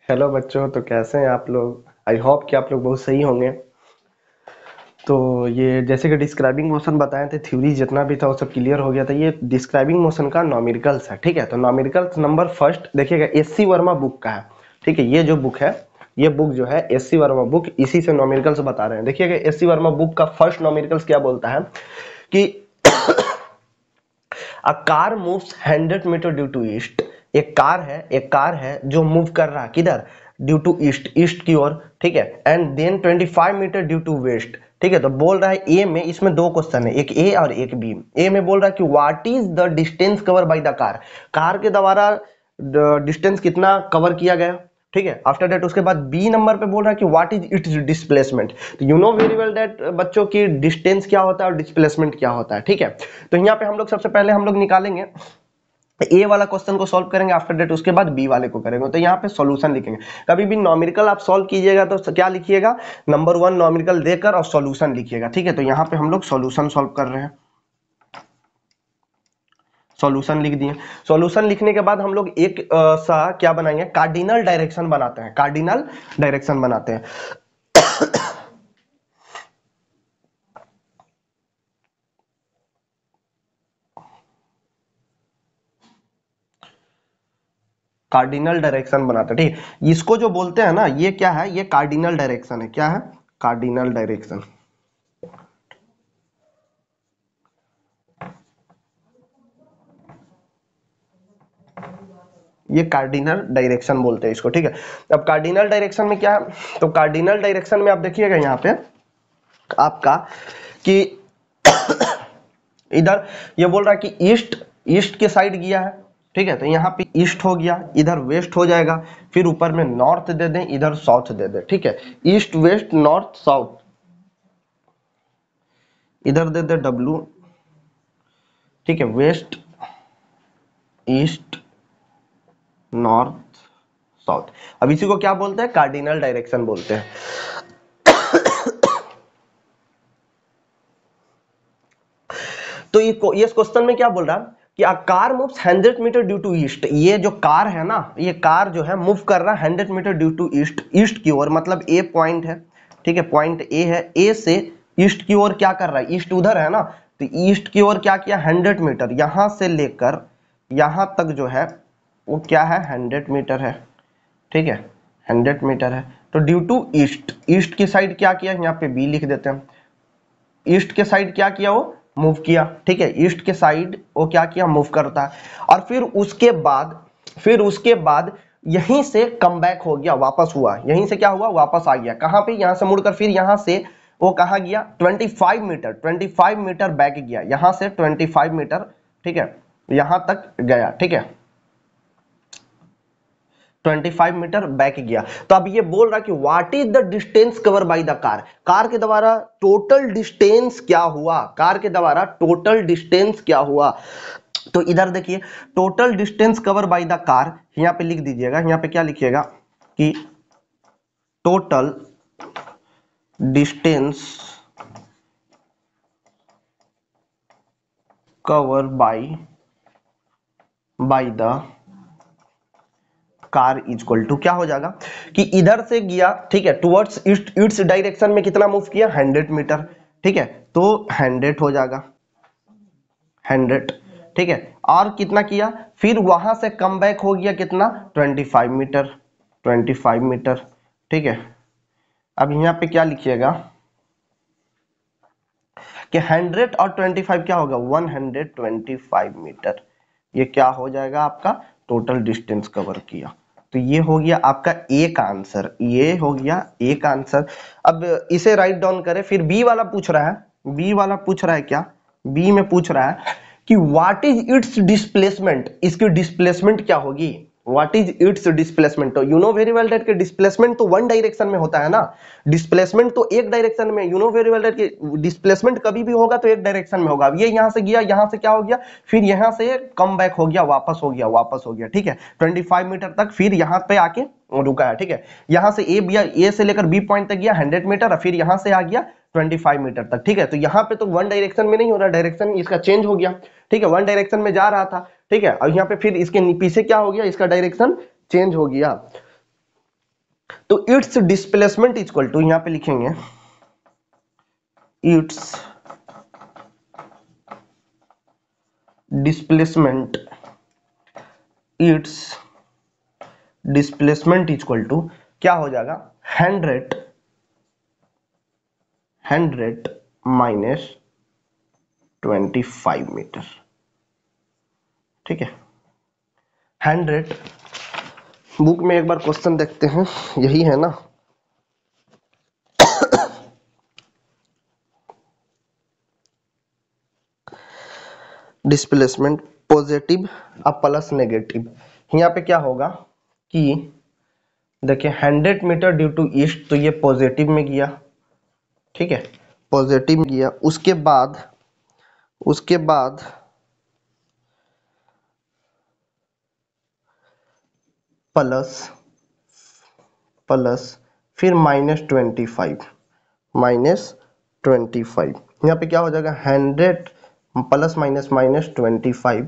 Hello बच्चों, तो कैसे हैं आप लोग। आई होप कि आप लोग बहुत सही होंगे। तो ये जैसे कि डिस्क्राइबिंग मोशन बताए थे, थ्योरी जितना भी था वो सब क्लियर हो गया था। ये डिस्क्राइबिंग मोशन का नॉमिरिकल्स है, ठीक है। तो नॉमिरिकल्स नंबर फर्स्ट देखिएगा, एससी वर्मा बुक का है, ठीक है। ये जो बुक है, ये बुक जो है एससी वर्मा बुक, इसी से नॉमिरिकल्स बता रहे हैं। देखिएगा एससी वर्मा बुक का फर्स्ट नॉमिरिकल्स क्या बोलता है कि a car moves 100 metre due to east. एक कार है जो मूव कर रहा है किधर, ड्यू टू ईस्ट, ईस्ट की ओर, ठीक है। And then 25 metre due to west, ठीक है। तो बोल रहा है ए में, इसमें दो क्वेश्चन है, एक ए और एक बी। ए में बोल रहा है कि what is the distance cover by the car, car के द्वारा डिस्टेंस कितना कवर किया गया, ठीक है। आफ्टर दैट उसके बाद बी नंबर पे बोल रहा है कि व्हाट इज इट्स डिस्प्लेसमेंट। तो you know very well that बच्चों की डिस्टेंस क्या होता है और डिस्प्लेसमेंट क्या होता है, ठीक है। तो यहाँ पे हम लोग सबसे पहले हम लोग निकालेंगे ए वाला क्वेश्चन को सॉल्व करेंगे, आफ्टर दैट उसके बाद बी वाले को करेंगे। तो यहाँ पे सॉल्यूशन लिखेंगे। कभी भी नॉमिरिकल आप सॉल्व कीजिएगा तो क्या लिखिएगा, नंबर 1 नॉमिरिकल देकर और सॉल्यूशन लिखिएगा, ठीक है। तो यहाँ पे हम लोग सॉल्यूशन सॉल्व कर रहे हैं, सॉल्यूशन लिख दिए। सॉल्यूशन लिखने के बाद हम लोग एक सा क्या बनाएंगे, कार्डिनल डायरेक्शन बनाते हैं, कार्डिनल डायरेक्शन बनाते हैं। कार्डिनल डायरेक्शन बनाते हैं, ठीक है। इसको जो बोलते हैं ना, ये क्या है, ये कार्डिनल डायरेक्शन है। क्या है, कार्डिनल डायरेक्शन। ये कार्डिनल डायरेक्शन बोलते हैं इसको, ठीक है। अब कार्डिनल डायरेक्शन में क्या है, तो कार्डिनल डायरेक्शन में आप देखिएगा यहाँ पे आपका कि इधर ये बोल रहा है कि ईस्ट, ईस्ट के साइड गया है, ठीक है। तो यहाँ पे ईस्ट हो गया, इधर वेस्ट हो जाएगा, फिर ऊपर में नॉर्थ दे दें, इधर साउथ दे दें, ठीक है। ईस्ट वेस्ट नॉर्थ साउथ, इधर दे दे डब्लू, ठीक है। West east north south. अब इसी को क्या बोलते हैं, कार्डिनल डायरेक्शन बोलते हैं। तो ये इस क्वेश्चन में क्या बोल रहा है कि a car moves 100 metre due to east. ये जो कार है ना, ये कार जो है मूव कर रहा है 100 metre due to east, east की ओर, मतलब ए पॉइंट है, ठीक है। पॉइंट ए है, ए से ईस्ट की ओर क्या कर रहा है, ईस्ट उधर है ना, तो ईस्ट की ओर क्या किया, 100 मीटर, यहां से लेकर यहां तक जो है वो क्या है, 100 मीटर है, ठीक है। 100 मीटर है। तो ड्यू टू ईस्ट, ईस्ट की साइड क्या किया, यहाँ पे बी लिख देते हैं। ईस्ट के साइड क्या किया, वो मूव किया, ठीक है। ईस्ट के साइड वो क्या किया, मूव करता है। और फिर उसके बाद यहीं से कम बैक हो गया, वापस हुआ, यहीं से क्या हुआ, वापस आ गया। कहां पे, यहां से मुड़कर फिर यहां से वो कहा गया, 25 मीटर, 25 मीटर बैक गया, यहां से 25 मीटर, ठीक है, यहां तक गया, ठीक है। 25 मीटर बैक गया। तो अब ये बोल रहा कि what is the distance cover by the car, car के द्वारा टोटल डिस्टेंस क्या हुआ, कार के द्वारा टोटल डिस्टेंस क्या हुआ। तो इधर देखिए, total distance cover by the car, यहां पे लिख दीजिएगा, यहां पे क्या लिखिएगा कि total distance cover by the car is equal to क्या हो जाएगा कि इधर से गया, ठीक है, टुवर्ड्स ईस्ट, ईस्ट डायरेक्शन में कितना मूव किया, 100 मीटर, ठीक है। तो 100 हो जाएगा, 100, ठीक है। और कितना किया, फिर वहां से कम बैक हो गया कितना, 25 मीटर, 25 मीटर, ठीक है। अब यहाँ पे क्या लिखिएगा कि 100 और 25 क्या होगा, 125 मीटर। ये क्या हो जाएगा आपका, टोटल डिस्टेंस कवर किया। तो ये हो गया आपका ए का आंसर, ये हो गया ए का आंसर। अब इसे राइट डाउन करें, फिर बी वाला पूछ रहा है, बी वाला पूछ रहा है क्या, बी में पूछ रहा है कि व्हाट इज इट्स डिस्प्लेसमेंट, इसकी डिस्प्लेसमेंट क्या होगी, व्हाट इज इट्स डिस्प्लेसमेंट। तो you know very well that के डिस्प्लेसमेंट तो वन डायरेक्शन में होता है ना, डिस्प्लेसमेंट तो एक डायरेक्शन में, you know very well that कि डिस्प्लेसमेंट कभी भी होगा तो एक डायरेक्शन में होगा। अब ये यहां से गया, यहां से क्या हो गया, फिर यहां से कम बैक हो गया, वापस हो गया, वापस हो गया, ठीक है। 25 मीटर तक, फिर यहां पे आके रुका है, ठीक है। यहां से ए से लेकर बी पॉइंट तक गया 100 मीटर, और फिर यहां से आ गया 25 मीटर तक, ठीक है। तो यहाँ पे तो वन डायरेक्शन में नहीं हो रहा, डायरेक्शन इसका चेंज हो गया, ठीक है। वन डायरेक्शन में जा रहा था, ठीक है। और यहाँ पे फिर इसके पीछे क्या हो गया, इसका डायरेक्शन चेंज हो गया। तो इट्स डिस्प्लेसमेंट इक्वल टू, यहां पे लिखेंगे its displacement, its displacement equal to क्या हो जाएगा, 100 माइनस 25 मीटर। ठीक है, 100 बुक में एक बार क्वेश्चन देखते हैं, यही है ना, डिस्प्लेसमेंट पॉजिटिव अब प्लस नेगेटिव, यहाँ पे क्या होगा कि देखिए 100 मीटर ड्यू टू ईस्ट, तो ये पॉजिटिव में गया, ठीक है, पॉजिटिव में गया। उसके बाद प्लस फिर -25, यहाँ पे क्या हो जाएगा, 100 प्लस माइनस -25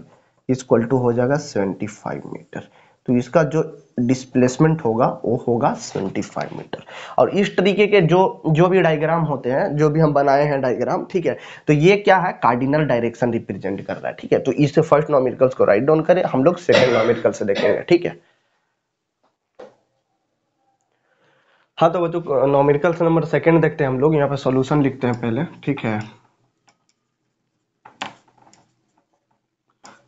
इक्वल टू हो जाएगा 75 मीटर। तो इसका जो डिस्प्लेसमेंट होगा वो होगा 75 मीटर। और इस तरीके के जो भी डायग्राम होते हैं, जो भी हम बनाए हैं डायग्राम, ठीक है, तो ये क्या है, कार्डिनल डायरेक्शन रिप्रेजेंट कर रहा है। ठीक है, तो इससे फर्स्ट नॉमिकल्स को राइट डाउन करें, हम लोग सेकंड नॉमिकल से देखेंगे। ठीक है, हाँ तो बच्चों नॉमिकल से नंबर सेकंड देखते हैं हम लोग, यहाँ पे सॉल्यूशन लिखते हैं पहले। ठीक है,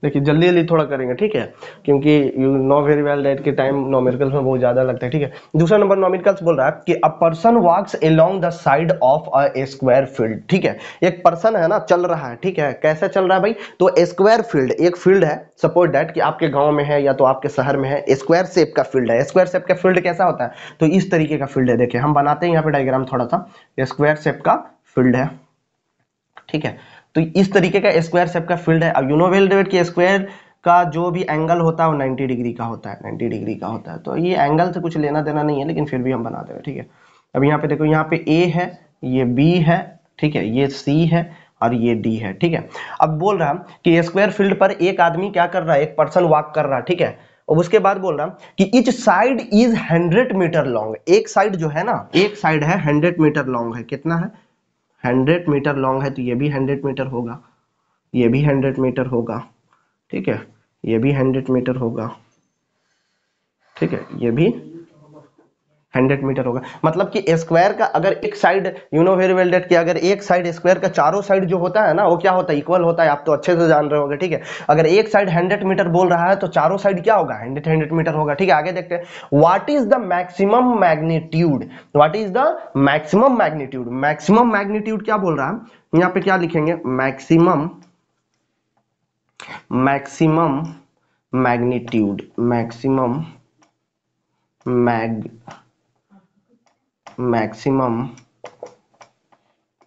देखिए जल्दी जल्दी थोड़ा करेंगे, ठीक है, क्योंकि you know very well that के टाइम नॉमिकल्स में बहुत ज्यादा लगता है। ठीक है, दूसरा नंबर नॉमिकल्स बोल रहा है कि a person walks along the side of a square field. ठीक है, एक पर्सन है ना, चल रहा है, ठीक है, कैसे चल रहा है भाई, तो स्क्वायर फील्ड, एक फील्ड है, सपोज दैट कि आपके गांव में है या तो आपके शहर में है, स्क्वायर शेप का फील्ड है। स्क्वायर शेप का फील्ड कैसा होता है, तो इस तरीके का फील्ड है। देखिए हम बनाते हैं यहाँ पे डायग्राम थोड़ा सा, स्क्वायर शेप का फील्ड है। ठीक है, तो इस तरीके का स्क्वायर शेप का फील्ड है। अब यू नो वेल दैट कि स्क्वायर का जो भी एंगल होता है वो 90 डिग्री का होता है, 90 डिग्री का होता है। तो ये एंगल से कुछ लेना देना नहीं है, लेकिन फिर भी हम बना देंगे। ठीक है, अब यहाँ पे देखो, यहाँ पे ए है, ये बी है, ठीक है, ये सी है और ये डी है। ठीक है, अब बोल रहा कि स्क्वायर फील्ड पर एक आदमी क्या कर रहा है, एक पर्सन वॉक कर रहा है। ठीक है, और उसके बाद बोल रहा कि each side is 100 metre long, एक साइड जो है ना, एक साइड है 100 मीटर लॉन्ग है। कितना है, 100 मीटर लॉन्ग है, तो ये भी 100 मीटर होगा, ये भी 100 मीटर होगा। ठीक है, ये भी 100 मीटर होगा। ठीक है, ये भी 100 मीटर होगा। मतलब कि स्क्वायर का अगर एक side, you know very well that कि अगर एक साइड स्क्वायर का चारों साइड जो होता है ना, वो क्या होता है, इक्वल होता है। आप तो अच्छे से जान रहे होंगे। ठीक है, अगर एक साइड 100 मीटर बोल रहा है तो चारों साइड क्या होगा, 100 मीटर होगा। ठीक है, आगे देखते हैं, what is the maximum magnitude, what is the maximum magnitude. Maximum magnitude क्या बोल रहा है, यहाँ पे क्या लिखेंगे, maximum magnitude, maximum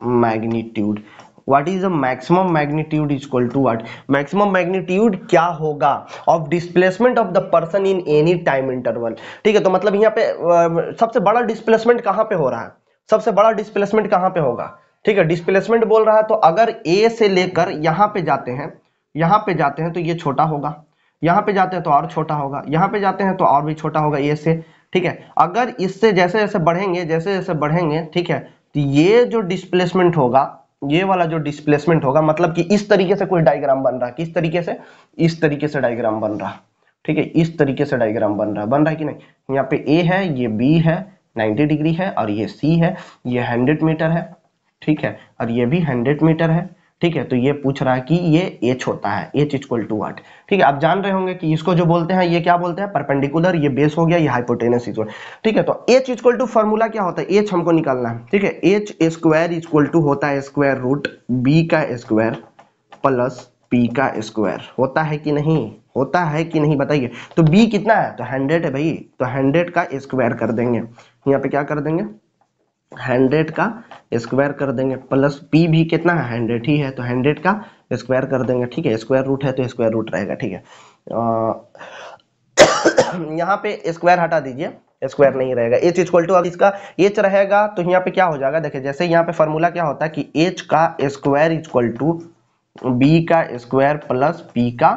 magnitude, what is the maximum magnitude equal to what, maximum magnitude क्या होगा of displacement of the person in any time interval. ठीक है, तो मतलब यहाँ पे सबसे बड़ा डिस्प्लेसमेंट कहाँ पे हो रहा है, सबसे बड़ा डिस्प्लेसमेंट कहाँ पे होगा। ठीक है, डिस्प्लेसमेंट बोल रहा है तो अगर ए से लेकर यहाँ पे जाते हैं, यहाँ पे जाते हैं तो ये छोटा होगा, यहाँ पे जाते हैं तो और छोटा होगा, यहाँ पे जाते हैं तो और भी छोटा होगा ए से। ठीक है, अगर इससे जैसे जैसे बढ़ेंगे, जैसे जैसे बढ़ेंगे, ठीक है, तो ये जो डिस्प्लेसमेंट होगा, ये वाला जो डिस्प्लेसमेंट होगा, मतलब कि इस तरीके से कोई डायग्राम बन रहा है, किस तरीके से, इस तरीके से डायग्राम बन रहा है। ठीक है, इस तरीके से डायग्राम बन रहा है कि नहीं। यहाँ पे ए है, ये बी है, 90 डिग्री है, और ये सी है, ये 100 मीटर है। ठीक है, और ये भी 100 मीटर है। ठीक है, तो ये पूछ रहा है कि ये एच होता है, एच इक्वल टू व्हाट। ठीक है, आप जान रहे होंगे कि इसको जो बोलते हैं, ये क्या बोलते हैं, परपेंडिकुलर, ये बेस हो गया, ये हाइपोटेनस इक्वल। ठीक है, तो एच इक्वल टू फॉर्मूला क्या होता है, एच हमको निकालना है। ठीक है, एच स्क्वायर इक्वल टू होता है स्क्वायर रूट बी का स्क्वायर प्लस पी का स्क्वायर। होता है कि नहीं, होता है कि नहीं बताइए। तो बी कितना है, तो 100 है भाई, तो 100 का स्क्वायर कर देंगे, यहाँ पे क्या कर देंगे, 100 का स्क्वायर कर देंगे, प्लस पी भी कितना है, 100 ही है, तो 100 का स्क्वायर कर देंगे। ठीक है, स्क्वायर रूट है तो स्क्वायर रूट रहेगा। ठीक है, यहाँ पे स्क्वायर हटा दीजिए, स्क्वायर नहीं रहेगा। एच इक्वल टू, अब इसका एच रहेगा तो यहाँ पे क्या हो जाएगा, देखिए जैसे यहाँ पे फॉर्मूला क्या होता है कि एच का स्क्वायर इक्वल टू बी का स्क्वायर प्लस पी का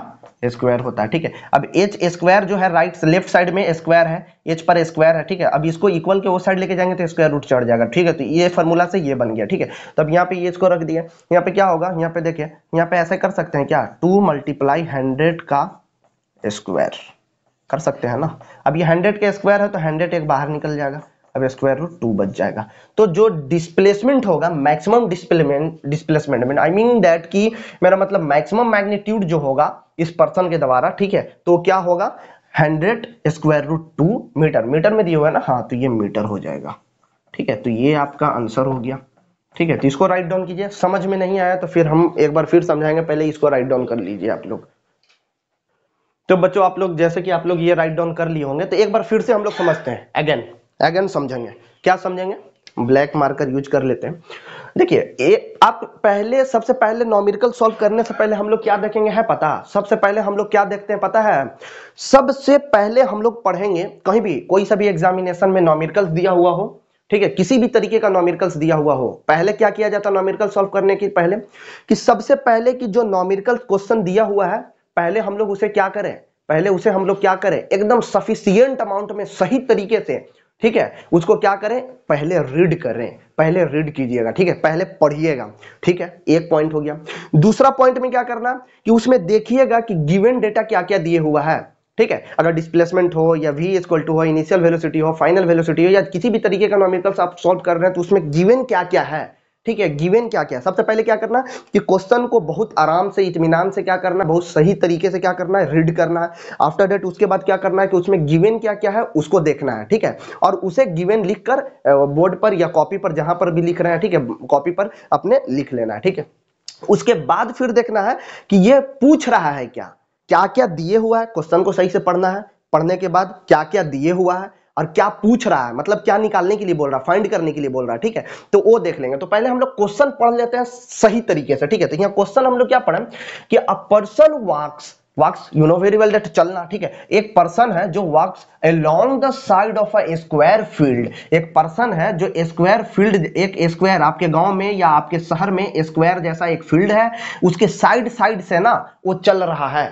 स्क्वायर होता है, ठीक है। अब एच स्क्वायर जो है राइट लेफ्ट साइड में स्क्वायर है, एच पर स्क्वायर है, ठीक है। अब इसको इक्वल के वो साइड लेके जाएंगे तो स्क्वायर रूट चढ़ जाएगा, ठीक है। तो ये फॉर्मूला से ये बन गया, ठीक है। तो अब यहाँ पे एच को रख दिया, यहाँ पे क्या होगा, यहाँ पे देखिए, यहाँ पे ऐसे कर सकते हैं क्या, 2 मल्टीप्लाई 100 का स्क्वायर कर सकते हैं ना। अब ये 100 के स्क्वायर है तो 100 एक बाहर निकल जाएगा, अब स्क्वायर रूट 2 बच जाएगा। तो जो डिस्प्लेसमेंट होगा, मैक्सिमम डिस्प्लेसमेंट में आई मीन दैट कि मेरा मतलब मैक्सिमम मैग्नीट्यूड जो होगा इस पर्सन के द्वारा, ठीक है, तो क्या होगा 100 स्क्वायर रूट 2 मीटर, मीटर में दिया हुआ है ना, हाँ, तो ये मीटर हो जाएगा, ठीक है। तो ये आपका आंसर हो गया, ठीक है। तो इसको राइट डाउन कीजिए, समझ में नहीं आया तो फिर हम एक बार फिर समझाएंगे, पहले इसको राइट डाउन कर लीजिए आप लोग। तो बच्चों आप लोग जैसे कि आप लोग ये राइट डाउन कर लिए होंगे, तो एक बार फिर से हम लोग समझते हैं, अगेन समझेंगे। क्या समझेंगे, ब्लैक मार्कर यूज कर लेते हैं। देखिए आप पहले, सबसे पहले न्यूमेरिकल सॉल्व करने से पहले हम लोग क्या देखेंगे है पता, सबसे पहले हम लोग क्या देखते हैं पता है, सबसे पहले हम लोग पढ़ेंगे, कहीं भी कोई सा भी एग्जामिनेशन में न्यूमेरिकल्स दिया हुआ हो, ठीक है, किसी भी तरीके का न्यूमेरिकल्स दिया हुआ हो, पहले क्या किया जाता है न्यूमेरिकल सॉल्व करने के पहले, कि सबसे पहले कि जो न्यूमेरिकल क्वेश्चन दिया हुआ है, पहले हम लोग उसे क्या करें, पहले उसे हम लोग क्या करें, एकदम सफिशिएंट अमाउंट में सही तरीके से, ठीक है, उसको क्या करें, पहले रीड करें, पहले रीड कीजिएगा, ठीक है, पहले पढ़िएगा, ठीक है, एक पॉइंट हो गया। दूसरा पॉइंट में क्या करना कि उसमें देखिएगा कि गिवन डेटा क्या क्या दिए हुआ है, ठीक है। अगर डिस्प्लेसमेंट हो या v इक्वल टू हो, इनिशियल वेलोसिटी हो, फाइनल वेलोसिटी हो, या किसी भी तरीके का न्यूमेरिकल्स आप सॉल्व कर रहे हैं तो उसमें गिवन क्या क्या है, ठीक है, गिवन क्या क्या। सबसे पहले क्या करना कि क्वेश्चन को बहुत आराम से, इत्मीनान से क्या करना, बहुत सही तरीके से क्या करना है, रीड करना है। आफ्टर दैट उसके बाद क्या करना है कि उसमें गिवन क्या क्या है उसको देखना है, ठीक है, और उसे गिवन लिखकर बोर्ड पर या कॉपी पर, जहां पर भी लिख रहे हैं, ठीक है, कॉपी पर अपने लिख लेना है, ठीक है। उसके बाद फिर देखना है कि ये पूछ रहा है क्या, क्या क्या दिए हुआ है, क्वेश्चन को सही से पढ़ना है, पढ़ने के बाद क्या क्या दिए हुआ है और क्या पूछ रहा है, मतलब क्या निकालने के लिए बोल रहा है, फाइंड करने के लिए बोल रहा है, ठीक है, तो वो देख लेंगे। तो पहले हम लोग क्वेश्चन पढ़ लेते हैं सही तरीके से, ठीक है। तो यहाँ क्वेश्चन हम लोग क्या पढ़े कि a person walks you know very well that चलना, ठीक है, एक पर्सन है जो walks along the side of a square field, एक पर्सन है जो स्क्वायर फील्ड, एक स्क्वायर आपके गांव में या आपके शहर में स्क्वायर जैसा एक फील्ड है, उसके साइड साइड से ना वो चल रहा है,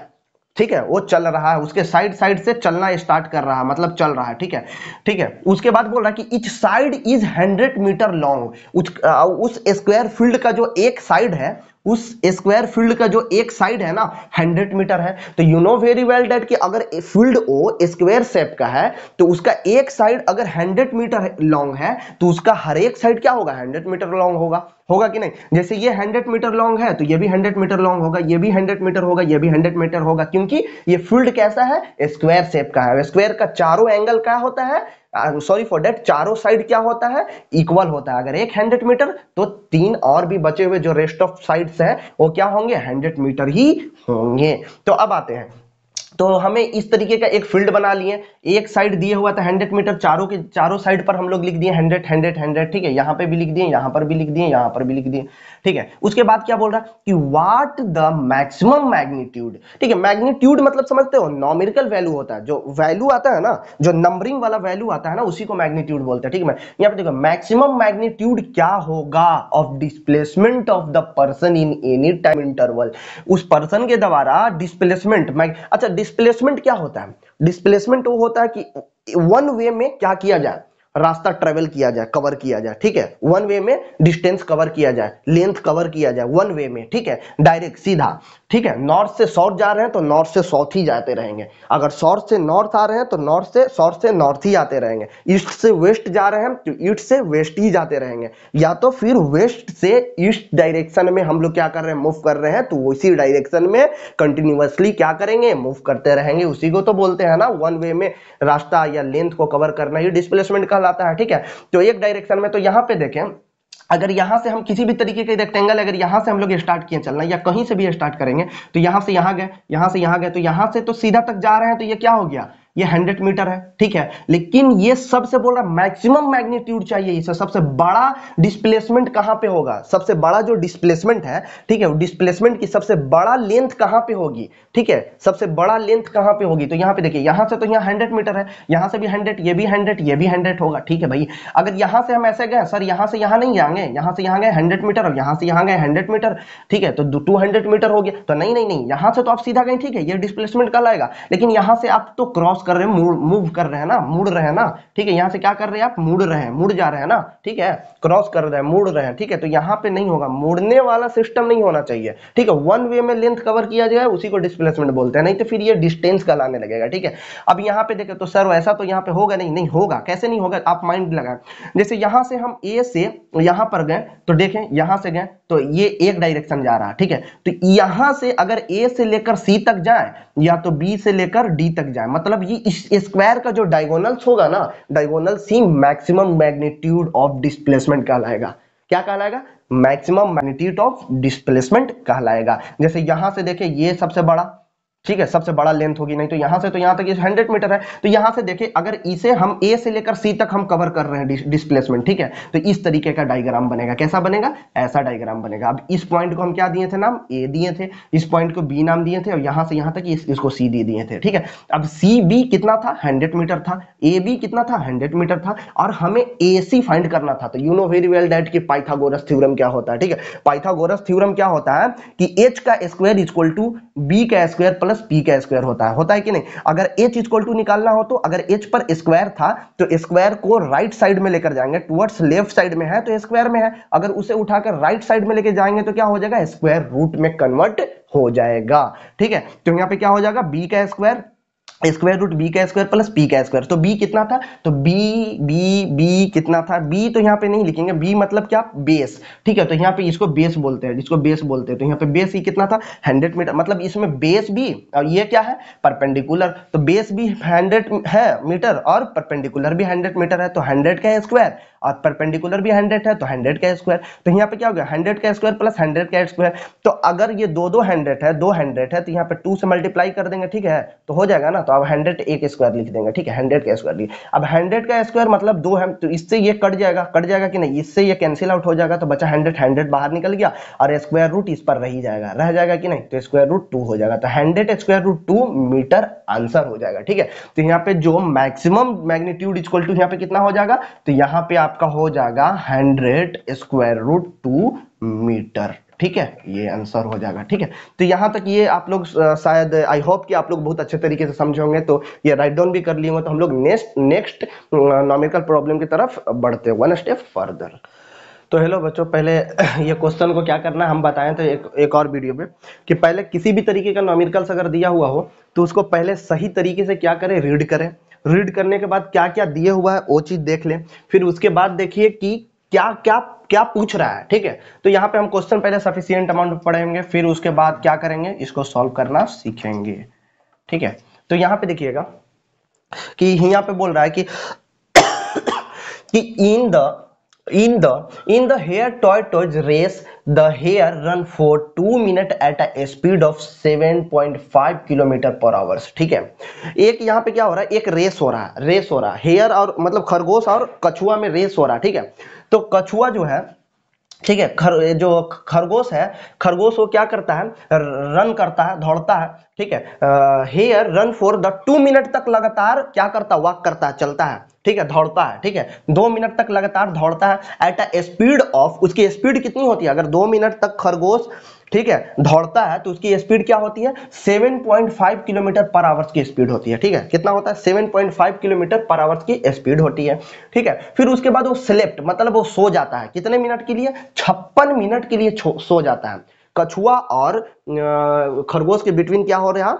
ठीक है, वो चल रहा है, उसके साइड साइड से चलना स्टार्ट कर रहा है, मतलब चल रहा है, ठीक है, ठीक है। उसके बाद बोल रहा है कि each side is 100 metre long, उस स्क्वायर फील्ड का जो एक साइड है, उस स्क्वायर फील्ड का जो एक साइड है ना 100 मीटर है। तो you know very well that कि अगर फील्ड ओ स्क्वायर शेप का है तो उसका एक साइड अगर 100 मीटर लॉन्ग है तो उसका हर एक साइड क्या होगा, 100 मीटर लॉन्ग होगा कि नहीं। जैसे ये 100 मीटर लॉन्ग है तो ये भी 100 मीटर लॉन्ग होगा, ये भी 100 मीटर होगा, ये भी 100 मीटर होगा, क्योंकि ये फील्ड कैसा है, स्क्वायर शेप का है। स्क्वायर का चारों एंगल क्या होता है, सॉरी फॉर दैट, चारों साइड क्या होता है, इक्वल होता है। अगर एक 100 मीटर तो तीन और भी बचे हुए जो रेस्ट ऑफ साइड्स है वो क्या होंगे, 100 मीटर ही होंगे। तो अब आते हैं, तो हमें इस तरीके का एक फील्ड बना लिए, एक साइड दिए हुआ था 100 मीटर, चारों के चारों साइड पर हम लोग लिख दिए 100 100 100, ठीक है, यहां पे भी लिख दिए, यहां पर भी लिख दिए, यहां पर भी लिख दिए, ठीक है। उसके बाद क्या बोल रहा है कि व्हाट द मैक्सिमम मैग्नीट्यूड, ठीक है, मैग्नीट्यूड मतलब समझते हो न्यूमेरिकल वैल्यू होता है, जो वैल्यू आता है ना, जो नंबरिंग वाला वैल्यू आता है ना, उसी को मैग्नीट्यूड बोलते हैं, ठीक है। यहाँ पे देखो मैक्सिमम मैग्नीट्यूड क्या होगा of displacement of the person in any time interval, उस पर्सन के द्वारा डिस्प्लेसमेंट। अच्छा, डिस्प्लेसमेंट क्या होता है, डिस्प्लेसमेंट वो होता है कि वन वे में क्या किया जाए, रास्ता ट्रेवल किया जाए, कवर किया जाए, ठीक है, वन वे में डिस्टेंस कवर किया जाए, लेंथ कवर किया जाए वन वे में, ठीक है, डायरेक्ट सीधा, ठीक है। नॉर्थ से साउथ जा रहे हैं तो नॉर्थ से साउथ ही जाते रहेंगे, अगर साउथ से नॉर्थ आ रहे हैं तो साउथ से नॉर्थ ही आते रहेंगे, ईस्ट से वेस्ट जा रहे हैं तो ईस्ट से वेस्ट ही जाते रहेंगे, या तो फिर वेस्ट से ईस्ट डायरेक्शन में हम लोग क्या कर रहे हैं, मूव कर रहे हैं, तो उसी डायरेक्शन में कंटिन्यूअसली क्या करेंगे, मूव करते रहेंगे। उसी को तो बोलते हैं ना वन वे में रास्ता या लेंथ को कवर करना, ये डिस्प्लेसमेंट कहलाता है, ठीक है। तो एक डायरेक्शन में, तो यहां पे देखें, अगर यहां से हम किसी भी तरीके के रेक्टेंगल, अगर यहां से हम लोग स्टार्ट किए चलना या कहीं से भी स्टार्ट करेंगे, तो यहां से यहां गए, यहां से यहां गए, तो यहां से तो सीधा तक जा रहे हैं, तो ये क्या हो गया, ये 100 मीटर है, ठीक है, लेकिन ये सबसे बोल रहा मैक्सिमम मैग्नीट्यूड चाहिए इसे, सबसे बड़ा डिस्प्लेसमेंट कहां पे होगा, सबसे बड़ा जो डिस्प्लेसमेंट है, ठीक है, डिस्प्लेसमेंट की सबसे बड़ा लेंथ कहां पे होगी, ठीक है, सबसे बड़ा लेंथ कहां पे होगी, तो यहां पे देखिए, यहां से तो यहां 100 मीटर है, यहां से भी 100, ये भी 100, ये भी 100 होगा, ठीक है भाई। अगर यहां से हम ऐसे गए सर, यहां से यहां नहीं जाएंगे, यहां से यहां गए 100 मीटर और यहां से यहां गए 100 मीटर, ठीक है, तो 200 मीटर हो गया, तो नहीं नहीं नहीं, यहां से तो आप सीधा गए, ठीक है, ये डिस्प्लेसमेंट कहलाएगा, लेकिन यहां से आप तो क्रॉस कर रहे हैं, मूव कर रहे हैं ना, मुड़ रहे हैं ना, ठीक है, यहां से क्या कर रहे हैं आप, मुड़ रहे हैं, मुड़ जा रहे हैं ना, ठीक है, क्रॉस कर रहे हैं, मुड़ रहे हैं, ठीक है, तो यहां पे नहीं होगा, मुड़ने वाला सिस्टम नहीं होना चाहिए, ठीक है, वन वे में लेंथ कवर किया जाए उसी को डिस्प्लेसमेंट बोलते हैं, नहीं तो फिर ये डिस्टेंस कहलाने लगेगा, ठीक है। अब यहां पे देखें तो सर वैसा तो यहां पे होगा नहीं, नहीं होगा, कैसे नहीं होगा, आप माइंड लगाएं, जैसे यहां से हम ए से यहां पर गए, तो देखें यहां से गए तो ये एक डायरेक्शन जा रहा है, ठीक है, तो यहां से अगर ए से लेकर सी तक जाए या तो बी से लेकर डी तक जाए, मतलब ये इस स्क्वायर का जो डायगोनल्स होगा ना, डायगोनल सी मैक्सिमम मैग्नीट्यूड ऑफ डिस्प्लेसमेंट कहलाएगा, क्या कहलाएगा, मैक्सिमम मैग्नीट्यूड ऑफ डिस्प्लेसमेंट कहलाएगा। जैसे यहां से देखें ये सबसे बड़ा, ठीक है, सबसे बड़ा लेंथ होगी, नहीं तो यहां से तो यहां तक 100 मीटर है, तो यहां से देखिए अगर इसे हम ए से लेकर सी तक हम कवर कर रहे हैं डिस्प्लेसमेंट, ठीक है, तो इस तरीके का डायग्राम बनेगा, कैसा बनेगा, ऐसा डायग्राम बनेगा। अब इस पॉइंट को हम क्या दिए थे नाम, ए दिए थे, इस पॉइंट को बी नाम दिए थे और यहां से यहां तक इसको सी दिए थे, ठीक है। अब सी बी कितना था, 100 मीटर था, ए बी कितना था, 100 मीटर था, और हमें ए सी फाइंड करना था, तो you know very well that कि पाइथागोरस थ्योरम क्या होता है, ठीक है, पाइथागोरस थ्योरम क्या होता है कि एच का स्क्वायर इक्वल टू बी का स्क्वायर प्लस पी का स्क्वायर होता है कि नहीं। अगर h इक्वल टू निकालना हो तो अगर h पर स्क्वायर था तो स्क्वायर को राइट साइड में लेकर जाएंगे, टुवर्ड्स लेफ्ट साइड में है तो स्क्वायर में है, अगर उसे उठाकर राइट साइड में लेकर जाएंगे तो क्या हो जाएगा, स्क्वायर रूट में कन्वर्ट हो जाएगा, ठीक है। तो यहां पे क्या हो जाएगा, b का स्क्वायर रूट बी का स्क्वायर प्लस पी का स्क्वायर, तो बी कितना था, तो बी कितना था, बी तो यहाँ पे नहीं लिखेंगे, बी मतलब क्या, बेस, ठीक है, तो यहाँ पे इसको बेस बोलते हैं, जिसको बेस बोलते हैं, तो यहाँ पे बेस ही कितना था, 100 मीटर, मतलब इसमें बेस भी और ये क्या है, परपेंडिकुलर, तो बेस भी 100 है मीटर और परपेंडिकुलर भी 100 मीटर है, तो 100 का स्क्वायर और परपेंडिकुलर भी 100 है तो 100 का स्क्वायर, तो यहाँ पे क्या हो गया, 100 का स्क्वायर प्लस 100 का स्क्वायर, तो अगर ये दो 100 है, 200 है, तो यहाँ पे 2 से मल्टीप्लाई कर देंगे, ठीक है, तो हो जाएगा ना, तो अब 100 एक स्क्वायर लिख देंगे, ठीक है, 100 का स्क्वायर लिख, अब 100 का स्क्वायर मतलब 2 है, तो इससे ये कट जाएगा कि नहीं, इससे ये कैंसिल आउट हो जाएगा, तो बचा 100 बाहर निकल गया और स्क्वायर रूट इस पर रह जाएगा कि नहीं, तो स्क्वायर रूट 2 हो जाएगा, तो 100 स्क्वायर रूट 2 मीटर आंसर हो जाएगा, ठीक है। तो यहाँ पे जो मैक्सिमम मैग्नीट्यूड इक्वल टू यहाँ पे कितना हो जाएगा, तो यहाँ पे आपका हो जाएगा 100 स्क्वायर रूट 2 मीटर, ठीक है, ये आंसर हो जाएगा, ठीक है। तो यहां तक ये आप लोग शायद आई होप कि आप लोग बहुत अच्छे तरीके से समझे होंगे, तो ये राइट डाउन भी कर लिए होंगे, तो हम लोग नेक्स्ट नॉमिकल प्रॉब्लम की तरफ बढ़ते हैं, वन स्टेप फर्दर। तो हेलो बच्चों, पहले ये क्वेश्चन को क्या करना है हम बताएं तो एक और वीडियो में कि पहले किसी भी तरीके का नॉमिकल्स अगर दिया हुआ हो तो उसको पहले सही तरीके से क्या करें, रीड करने के बाद क्या क्या दिए हुआ है वो चीज देख लें, फिर उसके बाद देखिए कि क्या क्या क्या पूछ रहा है, ठीक है। तो यहाँ पे हम क्वेश्चन पहले सफिशिएंट अमाउंट पढ़ेंगे, फिर उसके बाद क्या करेंगे, इसको सॉल्व करना सीखेंगे, ठीक है। तो यहाँ पे देखिएगा कि यहाँ पे बोल रहा है कि in the hare tortoise race the hare run for 2 minutes at a speed of 7.5 kilometre पर आवर्स, ठीक है। एक यहाँ पे क्या हो रहा है, एक रेस हो रहा है हेयर और मतलब खरगोश और कछुआ में रेस हो रहा है, ठीक है। तो कछुआ जो है, ठीक है, जो खरगोश है, खरगोश वो क्या करता है, रन करता है, दौड़ता है, ठीक है, hare run for the 2 minute तक लगातार क्या करता है, वॉक करता है, चलता है, ठीक है, दौड़ता है, ठीक है, 2 मिनट तक लगातार दौड़ता है एट अ स्पीड ऑफ, उसकी स्पीड कितनी होती है, अगर 2 मिनट तक खरगोश, ठीक है, दौड़ता है तो उसकी स्पीड क्या होती है, 7.5 किलोमीटर पर आवर्स की स्पीड होती है, ठीक है, कितना होता है, 7.5 किलोमीटर पर आवर्स की स्पीड होती है, ठीक है। फिर उसके बाद वो स्लेप्ट मतलब वो सो जाता है, कितने मिनट के लिए, 56 मिनट के लिए सो जाता है। कछुआ और खरगोश के बिटवीन क्या हो रहा है,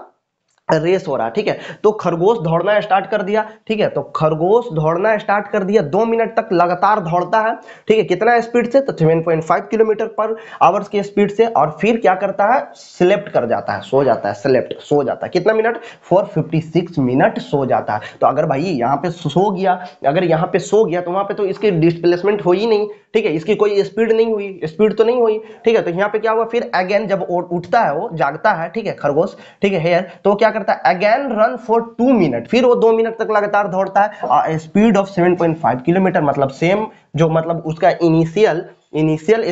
रेस हो रहा है, ठीक है। तो खरगोश दौड़ना स्टार्ट कर दिया, ठीक है, तो खरगोश दौड़ना स्टार्ट कर दिया, 2 मिनट तक लगातार दौड़ता है, ठीक है, कितना स्पीड से, तो 7.5 किलोमीटर पर आवर्स की स्पीड से, और फिर क्या करता है, स्लेप्ट कर जाता है, सो जाता है, सो जाता है, कितना मिनट, 456 मिनट सो जाता है। तो अगर भाई यहाँ पे सो गया, अगर यहाँ पे सो गया तो वहां पे तो इसकी डिस्प्लेसमेंट हो ही नहीं, ठीक है, इसकी कोई स्पीड नहीं हुई, स्पीड तो नहीं हुई, ठीक है। तो यहाँ पे क्या हुआ, फिर अगेन जब उठता है, वो जागता है, ठीक है, खरगोश, ठीक है, हेयर, तो क्या करता है, अगेन रन फॉर 2 मिनट, फिर वो 2 मिनट तक लगातार दौड़ता है, स्पीड ऑफ 7.5 किलोमीटर, मतलब सेम जो मतलब उसका इनिशियल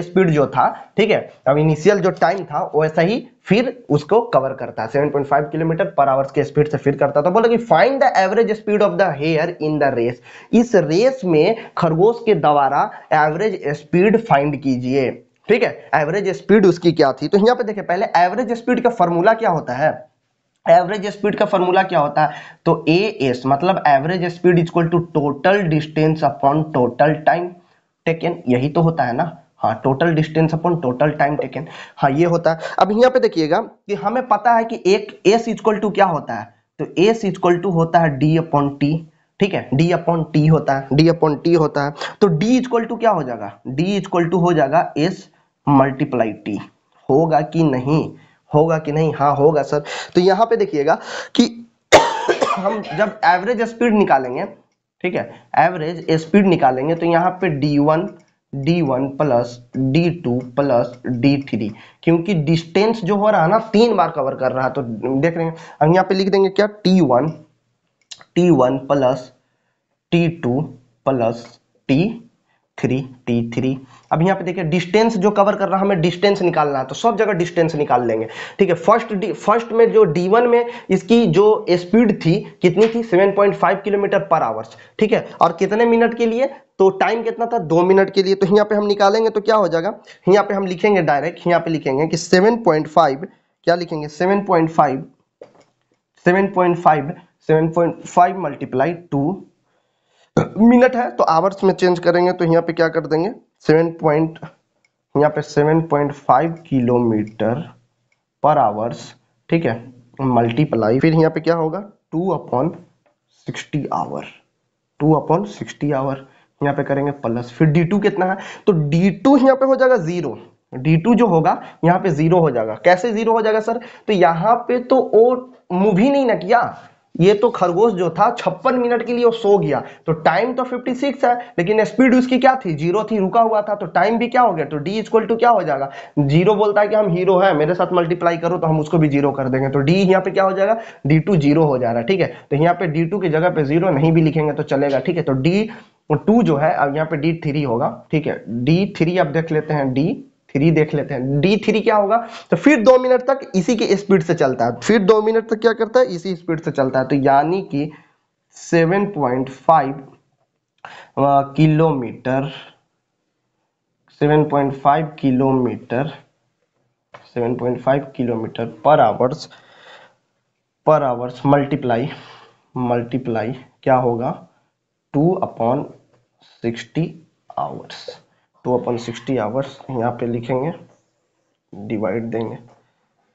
स्पीड जो था, ठीक है, अब इनिशियल जो टाइम था वैसा ही फिर उसको कवर करता है, 7.5 किलोमीटर पर आवर्स के स्पीड से फिर करता है। तो बोला कि find the average speed of the hare in the race, इस रेस में खरगोश के द्वारा एवरेज स्पीड फाइंड कीजिए, ठीक है, एवरेज स्पीड उसकी क्या थी। तो यहाँ पे देखिए, पहले एवरेज स्पीड का फॉर्मूला क्या होता है, एवरेज स्पीड का फॉर्मूला क्या होता है, तो ए एस मतलब average speed equal to total distance upon total time taken, यही तो होता है ना, हाँ, total distance upon total time taken, हाँ ये होता है। अब यहाँ पे देखिएगा कि हमें पता है कि एक एस इक्वल टू क्या होता है, तो एस इक्वल टू होता है डी अपॉन टी, ठीक है, डी अपॉन टी होता है, डी अपॉन टी होता है, तो डी इक्वल टू क्या हो जाएगा, डी इक्वल टू हो जाएगा एस मल्टीप्लाई टी, होगा कि नहीं, होगा कि नहीं, हाँ होगा सर। तो यहाँ पे देखिएगा कि हम जब एवरेज स्पीड निकालेंगे, ठीक है, एवरेज स्पीड निकालेंगे तो यहाँ पे d1 plus d2 plus d3, क्योंकि डिस्टेंस जो हो रहा है ना 3 बार कवर कर रहा है, तो देख रहे हैं, अब यहाँ पे लिख देंगे क्या, t1 plus t2 plus t3। अब यहाँ पे देखिए डिस्टेंस जो कवर कर रहा है, हमें डिस्टेंस निकालना है, तो सब जगह डिस्टेंस निकाल लेंगे, ठीक है। फर्स्ट में जो d1 में इसकी जो स्पीड थी कितनी थी, 7.5 किलोमीटर पर आवर्स, ठीक है, और कितने मिनट के लिए, तो टाइम कितना था, 2 मिनट के लिए। तो यहाँ पे हम निकालेंगे तो क्या हो जाएगा, यहाँ पे हम लिखेंगे डायरेक्ट, यहाँ पे लिखेंगे कि 7.5, क्या लिखेंगे, 7.5 मल्टीप्लाई 2 मिनट है, तो आवर्स में चेंज करेंगे तो यहाँ पे क्या कर देंगे, 7.5 किलोमीटर पर आवर्स, ठीक है, मल्टीप्लाई, फिर यहाँ पे क्या होगा 2/60 आवर, 2/60 आवर, यहाँ पे करेंगे प्लस, फिर d2 कितना है, तो d2 यहाँ पे हो जाएगा 0, d2 जो होगा यहाँ पे 0 हो जाएगा। कैसे 0 हो जाएगा सर, तो यहाँ पे तो वो मूव ही नहीं ना किया, ये तो खरगोश जो था 56 मिनट के लिए वो सो गया, तो टाइम तो 56 है, लेकिन स्पीड उसकी क्या थी, 0 थी, रुका हुआ था, तो टाइम भी क्या हो गया, तो d इक्वल टू क्या हो जाएगा, 0 बोलता है कि हम हीरो है, मेरे साथ मल्टीप्लाई करो, तो हम उसको भी 0 कर देंगे, तो d यहाँ पे क्या हो जाएगा, d2 0 हो जा रहा है, ठीक है। तो यहाँ पे d2 की जगह पे 0 नहीं भी लिखेंगे तो चलेगा, ठीक है। तो d2 जो है, अब यहाँ पे d3 होगा, ठीक है, d3 अब देख लेते हैं, d3 देख लेते हैं, d3 क्या होगा, तो फिर 2 मिनट तक इसी के स्पीड से चलता है, फिर 2 मिनट तक क्या करता है, इसी स्पीड से चलता है, तो यानी कि 7.5 किलोमीटर 7.5 किलोमीटर 7.5 किलोमीटर पर आवर्स मल्टीप्लाई क्या होगा, 2/60 आवर्स, 2/60 आवर्स, यहाँ पे लिखेंगे, डिवाइड देंगे,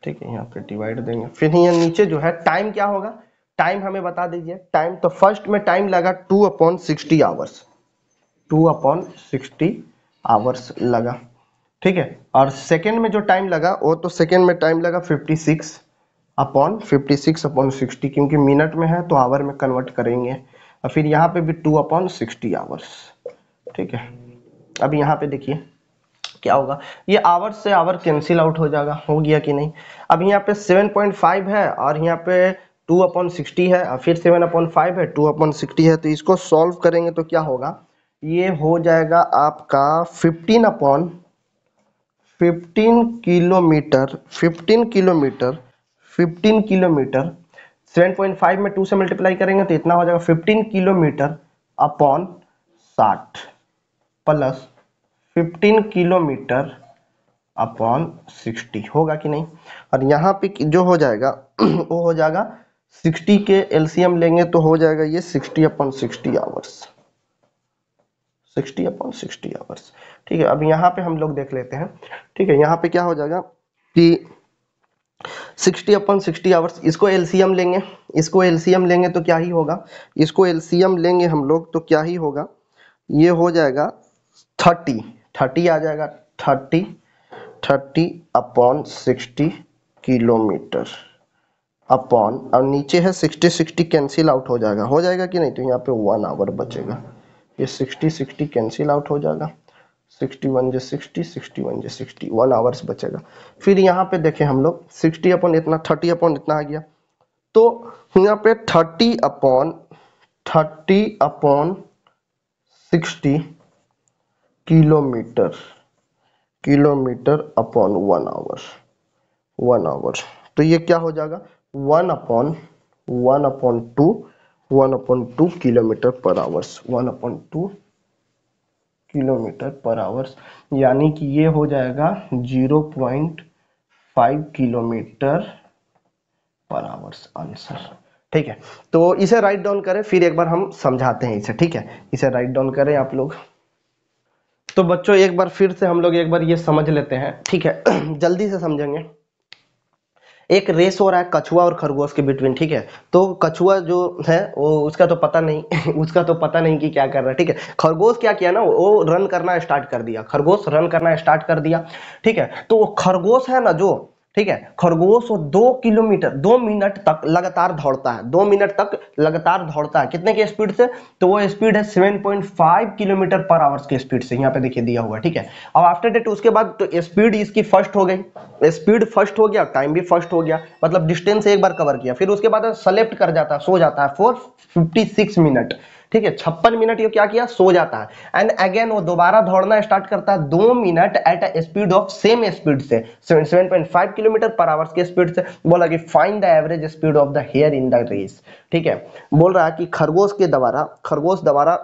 ठीक है, यहाँ पे डिवाइड देंगे, फिर यहाँ नीचे जो है टाइम क्या होगा, टाइम हमें बता दीजिए टाइम, तो फर्स्ट में टाइम लगा 2/60 आवर्स, 2/60 आवर्स लगा, ठीक है, और सेकेंड में जो टाइम लगा वो तो सेकेंड में टाइम लगा 56/60, क्योंकि मिनट में है तो आवर में कन्वर्ट करेंगे, और फिर यहाँ पे भी 2/60 आवर्स, ठीक है। अब यहाँ पे देखिए क्या होगा, ये आवर से आवर कैंसिल आउट हो जाएगा, हो गया कि नहीं। अब यहाँ पे 7.5 है और यहाँ पे 2/60 है, और फिर 7/5 है, 2/60 है, तो इसको सॉल्व करेंगे तो क्या होगा, ये हो जाएगा आपका 15 किलोमीटर 7.5 में 2 से मल्टीप्लाई करेंगे तो इतना हो जाएगा 15 kilometre upon 60 plus 15 kilometre upon 60, होगा कि नहीं। और यहाँ पे जो हो जाएगा वो हो जाएगा 60 के एलसीएम लेंगे तो हो जाएगा ये 60/60 आवर्स, 60/60 आवर्स, ठीक है। अब यहाँ पे हम लोग देख लेते हैं, ठीक है, यहाँ पे क्या हो जाएगा कि 60/60 आवर्स, इसको एलसीएम लेंगे तो क्या ही होगा, इसको एलसीएम लेंगे हम लोग तो क्या ही होगा, ये हो जाएगा 30 आ जाएगा, 30/60 किलोमीटर अपॉन, और नीचे है 60 कैंसिल आउट हो जाएगा कि नहीं, तो यहाँ पे 1 आवर बचेगा, ये 60 कैंसिल आउट हो जाएगा, 61 जे 60 1 आवर्स बचेगा। फिर यहाँ पे देखें हम लोग 60 अपॉन इतना 30 अपॉन इतना आ गया, तो यहाँ पे 30/60 किलोमीटर अपॉन 1 आवर। तो ये क्या हो जाएगा 1/2 किलोमीटर पर आवर्स, 1/2 किलोमीटर पर आवर्स, यानी कि ये हो जाएगा 0.5 किलोमीटर पर आवर्स आंसर। ठीक है, तो इसे राइट डाउन करें, फिर एक बार हम समझाते हैं इसे। ठीक है, इसे राइट डाउन करें आप लोग। तो बच्चों एक बार फिर से हम लोग एक बार ये समझ लेते हैं। ठीक है जल्दी से समझेंगे। एक रेस हो रहा है कछुआ और खरगोश के बिटवीन। ठीक है, तो कछुआ जो है वो उसका तो पता नहीं उसका तो पता नहीं कि क्या कर रहा है। ठीक है, खरगोश क्या किया ना, वो रन करना स्टार्ट कर दिया, खरगोश रन करना स्टार्ट कर दिया। ठीक है, तो वो खरगोश है ना जो, ठीक है, खरगोश वो 2 किलोमीटर 2 मिनट तक लगातार दौड़ता है, 2 मिनट तक लगातार दौड़ता है। कितने की स्पीड से? तो वो स्पीड है 7.5 किलोमीटर पर आवर्स की स्पीड से, यहाँ पे देखिए दिया हुआ है। ठीक है, अब आफ्टर डेट उसके बाद तो स्पीड इसकी फर्स्ट हो गई, स्पीड फर्स्ट हो गया, टाइम भी फर्स्ट हो गया, मतलब डिस्टेंस एक बार कवर किया। फिर उसके बाद सेलेक्ट कर जाता है, सो जाता है फॉर 56 मिनट। ठीक है, 56 मिनट ये क्या किया, सो जाता है। एंड अगेन वो दोबारा दौड़ना स्टार्ट करता है 2 minute at a speed of same speed से 7.5 किलोमीटर पर आवर्स के स्पीड से। बोला कि find the average speed of the hare in the race. ठीक है, बोल रहा है कि खरगोश द्वारा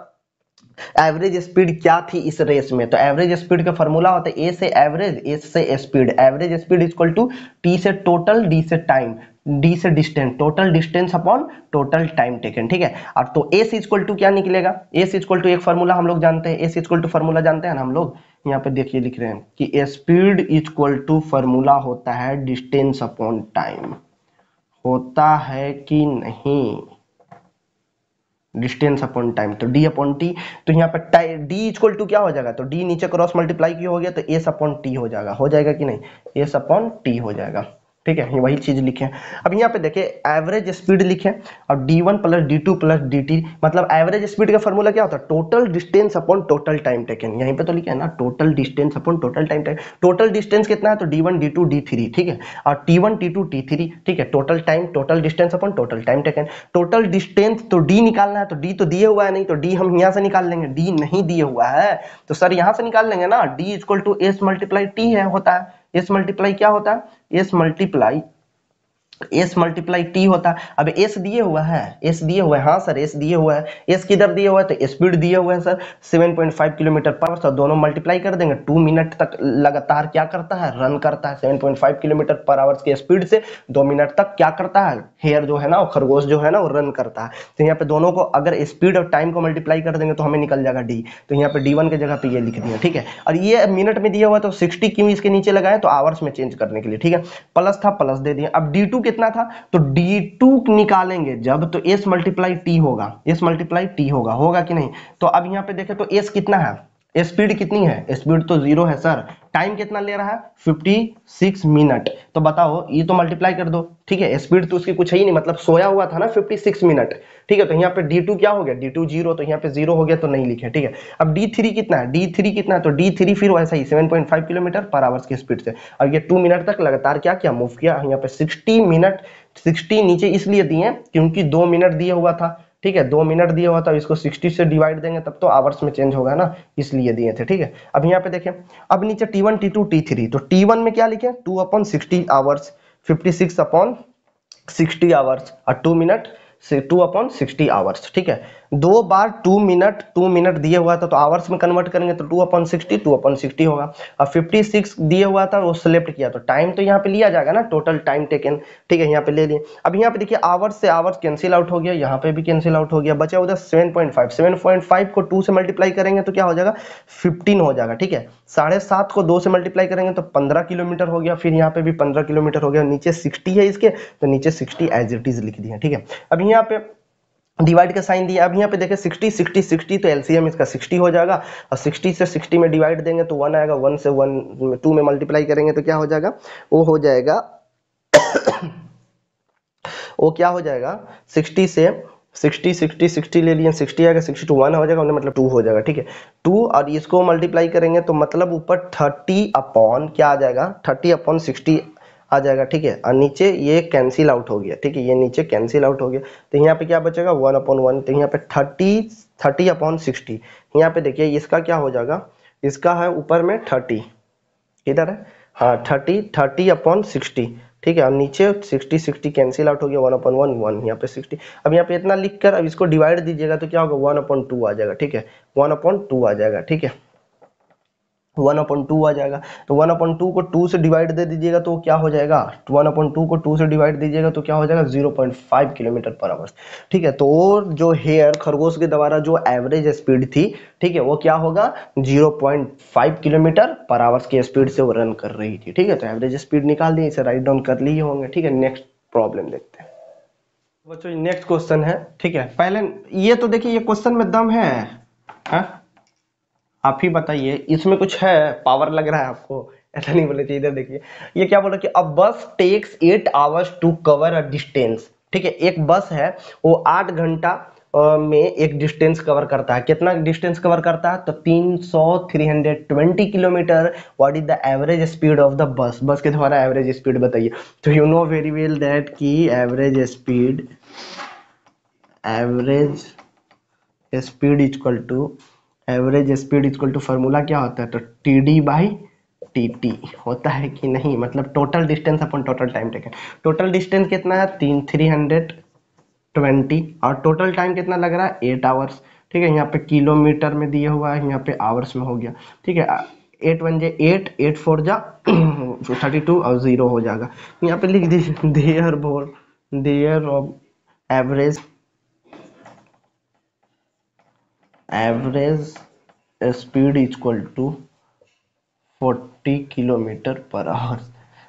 एवरेज स्पीड क्या थी इस रेस में। तो एवरेज स्पीड का फॉर्मूला होता है ए से एवरेज, एस से speed, average speed equal to T से टोटल, डी से टाइम, डी से distance, total distance upon total time taken. ठीक है, और तो एस इक्वल टू क्या निकलेगा, एस इक्वल टू एक फॉर्मूला हम लोग जानते हैं, एस इक्वल टू फॉर्मूला जानते हैं ना हम लोग। यहाँ पे देखिए लिख रहे हैं कि स्पीड इक्वल टू फॉर्मूला होता है डिस्टेंस अपॉन टाइम, होता है कि नहीं, डिस्टेंस अपॉन टाइम। तो डी अपॉन टी, तो यहाँ पे डी इक्वल टू क्या हो जाएगा, तो डी नीचे क्रॉस मल्टीप्लाई किया हो गया तो एस अपॉन टी हो जाएगा कि नहीं, एस अपॉन टी हो जाएगा। ठीक है, ये वही चीज लिखे। अब यहाँ पे देखिए एवरेज स्पीड लिखे और d1 plus d2 plus dt, मतलब एवरेज स्पीड का फॉर्मूला क्या होता है, total distance upon total time taken. यहीं पे तो लिखे है ना, total distance upon total time taken. Total distance कितना है, तो d1 d2 d3। ठीक है, और t1 t2 t3। ठीक है, total time, total distance upon total time taken. Total distance तो d निकालना है, तो d तो दिए हुआ है नहीं, तो d हम यहाँ से निकाल लेंगे, d नहीं दिए हुआ है तो सर यहाँ से निकाल लेंगे ना, d equal to S multiply T है, होता है एस मल्टीप्लाई क्या होता है, एस मल्टीप्लाई टी होता है। अब एस दिए हुआ है, एस दिए हुआ है, हाँ सर एस दिए हुआ है, एस किधर दिए हुआ है, तो स्पीड दिए हुआ है सर 7.5 किलोमीटर पर आवर, दोनों मल्टीप्लाई कर देंगे, 2 मिनट तक लगातार क्या करता है, रन करता है 7.5 किलोमीटर पर आवर के स्पीड से 2 मिनट तक क्या करता है, हेयर जो है ना, खरगोश जो है ना वो रन करता है। तो यहाँ पे दोनों को अगर स्पीड और टाइम को मल्टीप्लाई कर देंगे तो हमें निकल जाएगा डी, तो यहाँ पे D1 की जगह पे ये लिख दिया। ठीक है, और ये मिनट में दिया हुआ तो 60 क्यों इसके नीचे लगाए, तो आवर्स में चेंज करने के लिए। ठीक है, प्लस था प्लस दे दिया। अब D2 कितना था, तो D2 निकालेंगे जब, तो S मल्टीप्लाई टी होगा, S मल्टीप्लाई टी होगा कि नहीं। तो अब यहाँ पे देखें तो S कितना है, स्पीड कितनी है, स्पीड तो 0 है सर, टाइम कितना ले रहा है 56 मिनट, तो बताओ ये तो मल्टीप्लाई कर दो। ठीक है, स्पीड तो उसकी कुछ है ही नहीं, मतलब सोया हुआ था ना 56 मिनट। ठीक है, तो यहाँ पे D2 क्या हो गया, D2 0, तो यहाँ पे 0 हो गया तो नहीं लिखे। ठीक है, अब D3 कितना है, D3 कितना है, तो D3 फिर वैसा ही 7.5 किलोमीटर पर आवर्स की स्पीड से, और ये 2 मिनट तक लगातार क्या किया, मूव किया। यहाँ पे 60 मिनट, 60 नीचे इसलिए दिए क्योंकि 2 मिनट दिया हुआ था। ठीक है, 2 मिनट दिया हुआ था, इसको 60 से डिवाइड देंगे तब तो आवर्स में चेंज होगा ना, इसलिए दिए थे। ठीक है, अब यहाँ पे देखें, अब नीचे T1 T2 T3, तो T1 में क्या लिखे 2/60 आवर्स, 56/60 आवर्स, और 2 मिनट से 2/60 आवर्स। ठीक है, दो बार 2 मिनट दिए हुआ था तो आवर्स में कन्वर्ट करेंगे तो 2/60 होगा, और 56 दिए हुआ था वो सेलेक्ट किया तो टाइम तो यहाँ पे लिया जाएगा ना, टोटल टाइम टेकन। ठीक है, यहाँ पे ले लिए। अब यहाँ पे देखिए आवर्स से आवर्स कैंसिल आउट हो गया, यहाँ पे भी कैंसिल आउट हो गया, बचा उधर 7.5 को 2 से मल्टीप्लाई करेंगे तो क्या हो जाएगा 15 हो जाएगा। ठीक है, 7.5 को 2 से मल्टीप्लाई करेंगे तो 15 किलोमीटर हो गया, फिर यहाँ पे भी 15 किलोमीटर हो गया, नीचे 60 है इसके तो नीचे 60 एज इट इज लिख दिया। ठीक है, अब यहाँ पे डिवाइड का साइन दिया। अब यहाँ पे देखें 60 60 60, तो एलसीएम इसका 60 हो जाएगा, और 60 से 60 में डिवाइड देंगे तो 1 आएगा, 1 से 1 2 में मल्टीप्लाई करेंगे तो क्या हो जाएगा, वो हो जाएगा वो क्या हो जाएगा 60 से 60 ले लिए, 60 आएगा, 60 to 1 हो जाएगा, मतलब 2 हो जाएगा। ठीक है, 2 और इसको मल्टीप्लाई करेंगे तो मतलब ऊपर 30 अपॉन क्या आ जाएगा, 30/60 आ जाएगा, ठीक है। और नीचे ये कैंसिल आउट हो गया, ठीक है, ये नीचे कैंसिल आउट हो गया, तो यहाँ पे क्या बचेगा 1/1, तो यहाँ पे 30/60। यहाँ पे देखिए इसका क्या हो जाएगा, इसका है ऊपर में 30, इधर है हाँ 30/60, ठीक है। और नीचे 60 कैंसिल आउट हो गया, 1/1 यहाँ पे 60। अब यहाँ पे इतना लिख कर अब इसको डिवाइड दीजिएगा तो क्या होगा 1/2 आ जाएगा, ठीक है, 1/2 आ जाएगा, ठीक है, 1/2 आ जाएगा। तो 1/2 को 2 से डिवाइड दे दीजिएगा तो क्या हो जाएगा, 1/2 को 2 से डिवाइड दीजिएगा तो क्या हो जाएगा 0.5 किलोमीटर पर आवर, ठीक है। तो जो हेयर खरगोश के द्वारा जो एवरेज स्पीड थी, ठीक है, वो क्या होगा 0.5 किलोमीटर पर आवर की स्पीड से वो रन कर रही थी, ठीक है। तो एवरेज स्पीड निकाल दिए, इसे राइट डाउन कर लिए होंगे, ठीक है। नेक्स्ट प्रॉब्लम देखते हैं बच्चों, नेक्स्ट क्वेश्चन है, ठीक है। पहले ये तो देखिए ये क्वेश्चन में दम है, हाँ? आप ही बताइए, इसमें कुछ है, पावर लग रहा है आपको? ऐसा नहीं बोले चाहिए। इधर देखिए ये क्या बोला कि a bus takes 8 hours to cover a distance, ठीक है। एक बस है वो 8 घंटा में एक डिस्टेंस कवर करता है। कितना डिस्टेंस कवर करता है, तो 320 kilometre. What is the average speed of the bus, bus के द्वारा एवरेज स्पीड बताइए। तो you know very well that की average speed equal to formula क्या होता है, तो TD/TT होता है कि नहीं, मतलब total distance upon total time taken. Total distance कितना है 320 और टोटल टाइम कितना लग रहा है 8 आवर्स, ठीक है। यहाँ पे किलोमीटर में दिया हुआ है, यहाँ पे आवर्स में हो गया, ठीक है। 8 1 8, 8 4 32 और 0 हो जाएगा। यहाँ पे लिख दीजिए therefore average speed equal to 40 kilometer per hour.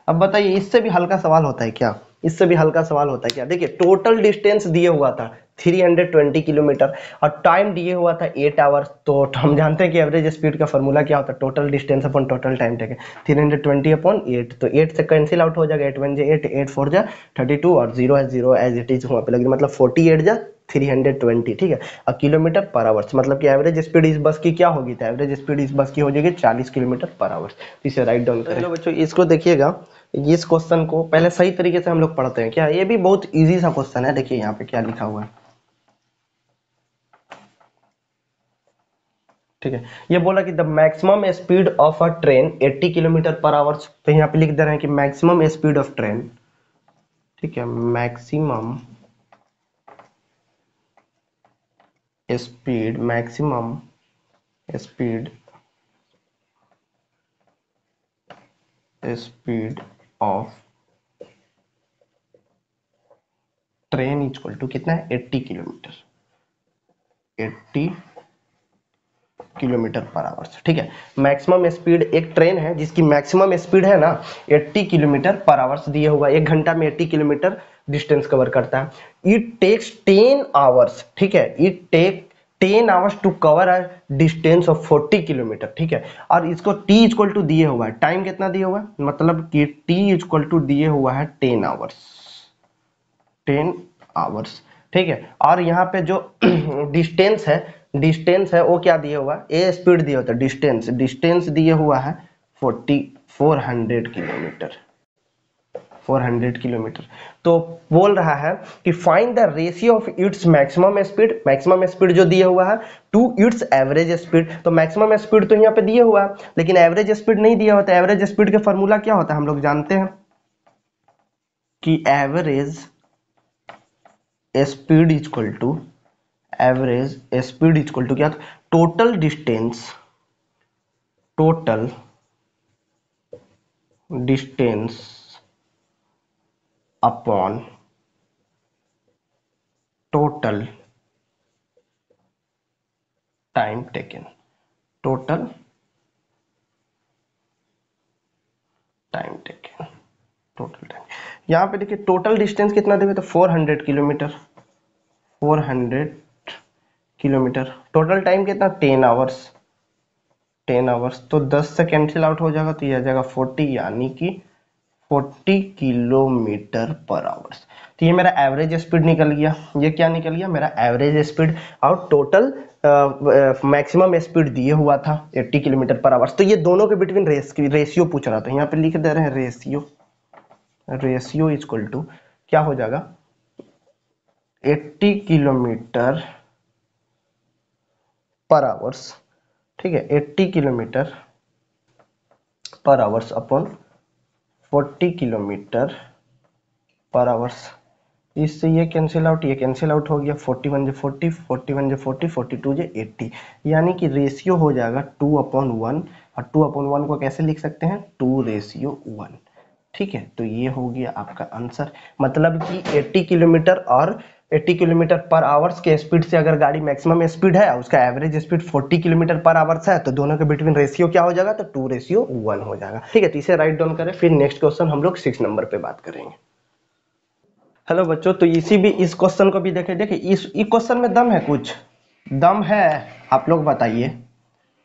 अब बताइए इससे भी हल्का सवाल होता है क्या, इससे भी हल्का सवाल होता है क्या? देखिए टोटल डिस्टेंस दिए हुआ था 320 किलोमीटर और टाइम दिए हुआ था 8 आवर्स। तो हम जानते हैं कि एवरेज स्पीड का फॉर्मूला क्या होता है, total distance upon total time taken, 320/8। तो 8 से कैंसिल आउट हो जाएगा, 8 1 8, 8 4 32 और 0 है 0 एज इट इज वहाँ पे लगे, मतलब 48 320, ठीक है। और किलोमीटर पर आवर्स मतलब कि एवरेज स्पीड इस बस की क्या होगी, तो एवरेज स्पीड इस बस की हो जाएगी 40 किलोमीटर पर आवर्स। तो इसे राइट डाउन करें। बच्चों इसको देखिएगा, इस क्वेश्चन को पहले सही तरीके से हम लोग पढ़ते हैं क्या। ये भी बहुत इजी सा क्वेश्चन है, देखिए यहाँ पे क्या लिखा हुआ है, ठीक है। ये बोला कि the maximum speed of a train 80 kilometre पर आवर्स। तो यहाँ पे लिख दे रहे हैं कि मैक्सिमम स्पीड ऑफ ट्रेन, ठीक है, maximum speed of train equal to कितना है 80 किलोमीटर, 80 किलोमीटर पर आवर्स, ठीक है। मैक्सिमम स्पीड, एक ट्रेन है जिसकी मैक्सिमम स्पीड है ना 80 किलोमीटर पर आवर्स दिया हुआ, 1 घंटा में 80 किलोमीटर डिस्टेंस कवर करता है। इट टेक्स 10 आवर्स, ठीक है, it take 10 hours to cover a distance of 40 kilometer, ठीक है। और इसको t इक्वल टू दिए हुआ है, टाइम कितना दिया हुआ है, मतलब कि t इक्वल टू दिए हुआ है 10 आवर्स, 10 आवर्स, ठीक है। और यहाँ पे जो डिस्टेंस है वो क्या दिया हुआ है, ए स्पीड दिया होता है, डिस्टेंस दिए हुआ है 400 किलोमीटर, 400 किलोमीटर। तो बोल रहा है कि find the ratio of its maximum speed जो दिया हुआ है टू इट्स एवरेज स्पीड। तो मैक्सिमम स्पीड तो यहाँ पे दिया हुआ है लेकिन एवरेज स्पीड नहीं दिया होता। एवरेज स्पीड का फॉर्मूला क्या होता है, हम लोग जानते हैं कि एवरेज स्पीड इक्वल टू क्या, total distance upon total time taken, total time. यहाँ पे देखिए टोटल डिस्टेंस कितना देंगे, तो 400 किलोमीटर, 400 किलोमीटर। टोटल टाइम कितना 10 आवर्स, 10 आवर्स। तो 10 से कैंसिल आउट हो जाएगा तो ये आ जाएगा 40, यानी कि 40 किलोमीटर पर आवर्स। तो ये मेरा एवरेज स्पीड निकल गया, ये क्या निकल गया मेरा एवरेज स्पीड। और टोटल मैक्सिमम स्पीड दिए हुआ था 80 किलोमीटर पर आवर्स। तो ये दोनों के बिटवीन रेशियो पूछ रहा था, यहाँ पे लिख दे रहे हैं रेशियो, रेशियो इक्वल टू क्या हो जाएगा 80 किलोमीटर पर आवर्स, ठीक है, 80 किलोमीटर पर आवर्स अपॉन 40 किलोमीटर पर आवर्स। इससे ये कैंसिल आउट, ये कैंसिल आउट हो गया, 41 जे 40, 41 जे 40, 42 जे 80, यानी कि रेशियो हो जाएगा 2/1। और 2/1 को कैसे लिख सकते हैं, 2:1। ठीक है, तो ये हो गया आपका आंसर। मतलब कि 80 किलोमीटर और 80 किलोमीटर पर आवर्स के स्पीड से अगर गाड़ी मैक्सिमम स्पीड है, उसका एवरेज स्पीड 40 किलोमीटर पर आवर्स है, तो दोनों के बिटवीन रेशियो क्या हो जाएगा, तो 2:1 हो जाएगा। ठीक है, तो इसे राइट डाउन करें। फिर नेक्स्ट क्वेश्चन हम लोग 6 नंबर पे बात करेंगे। हेलो बच्चों, तो इस क्वेश्चन को भी देखें। देखिए इस क्वेश्चन में दम है, कुछ दम है, आप लोग बताइए।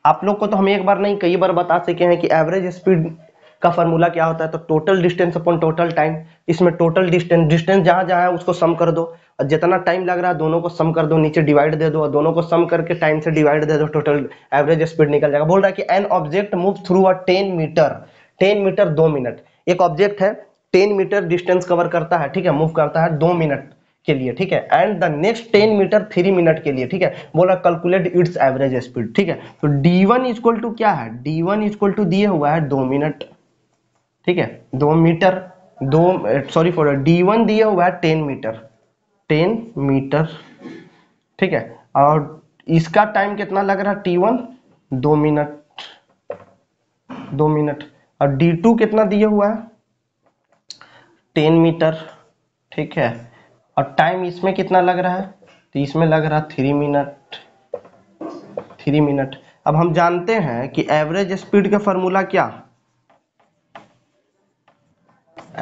आप लोग को तो हम एक बार नहीं कई बार बता चुके हैं कि एवरेज स्पीड का फॉर्मूला क्या होता है, तो total distance upon total time. इसमें टोटल डिस्टेंस जहां जहां है उसको सम कर दो, और जितना टाइम लग रहा है दोनों को सम कर दो, नीचे डिवाइड दे दो, और दोनों को सम करके टाइम से डिवाइड दे दो, टोटल एवरेज स्पीड निकल जाएगा। बोल रहा है कि an object move through a 10 meter, 10 meter 2 minute. एक ऑब्जेक्ट है 10 मीटर डिस्टेंस कवर करता है, ठीक है, मूव करता है 2 मिनट के लिए, ठीक है, and the next 10 meter 3 minute के लिए, ठीक है। बोला कैलकुलेट इट्स एवरेज स्पीड, ठीक है। तो d1 इक्वल टू क्या है, d1 इक्वल टू दिए हुआ है 2 मिनट, ठीक है, 2 मीटर, सॉरी फॉर d1 दिया हुआ है 10 मीटर, 10 मीटर, ठीक है। और इसका टाइम कितना लग रहा है t1, 2 मिनट, 2 मिनट। और d2 कितना दिया हुआ है 10 मीटर, ठीक है। और टाइम इसमें कितना लग रहा है, तो इसमें लग रहा है 3 मिनट, 3 मिनट। अब हम जानते हैं कि एवरेज स्पीड का फॉर्मूला क्या,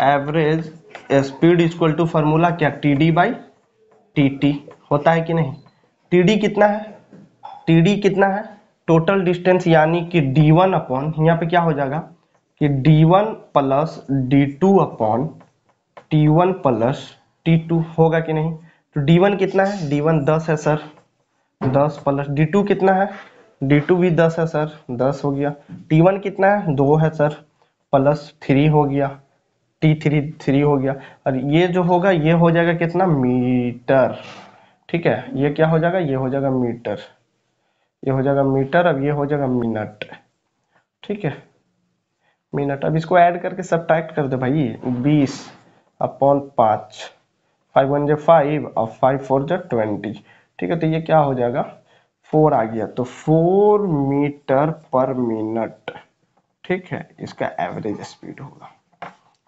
average speed equal to formula क्या, TD/TT होता है कि नहीं। TD कितना है, TD कितना है, टोटल डिस्टेंस, यानी कि D1 अपॉन, यहाँ पे क्या हो जाएगा कि D1 plus D2 upon T1 plus T2 होगा कि नहीं। तो D1 कितना है, D1 10 है सर, 10 प्लस D2 कितना है, D2 भी 10 है सर, 10 हो गया। T1 कितना है, 2 है सर, प्लस 3 हो गया, T3 3 हो गया। और ये जो होगा ये हो जाएगा कितना, मीटर, ठीक है। ये क्या हो जाएगा, ये हो जाएगा मीटर, ये हो जाएगा मीटर, अब ये हो जाएगा मिनट, ठीक है, मिनट। अब इसको ऐड करके सब्ट्रैक्ट कर दे भाई, 20/5, 5 1 5 और 5 4 20, ठीक है। तो ये क्या हो जाएगा, 4 आ गया, तो 4 मीटर पर मिनट, ठीक है, इसका एवरेज स्पीड होगा,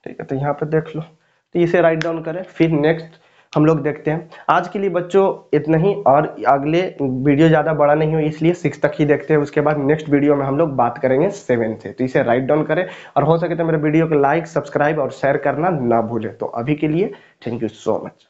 ठीक है। तो यहाँ पे देख लो, तो इसे राइट डाउन करें। फिर नेक्स्ट हम लोग देखते हैं। आज के लिए बच्चों इतना ही, और अगले वीडियो ज़्यादा बड़ा नहीं हो इसलिए 6 तक ही देखते हैं, उसके बाद नेक्स्ट वीडियो में हम लोग बात करेंगे 7 से। तो इसे राइट डाउन करें, और हो सके तो मेरे वीडियो को लाइक, सब्सक्राइब और शेयर करना ना भूलें। तो अभी के लिए थैंक यू सो मच।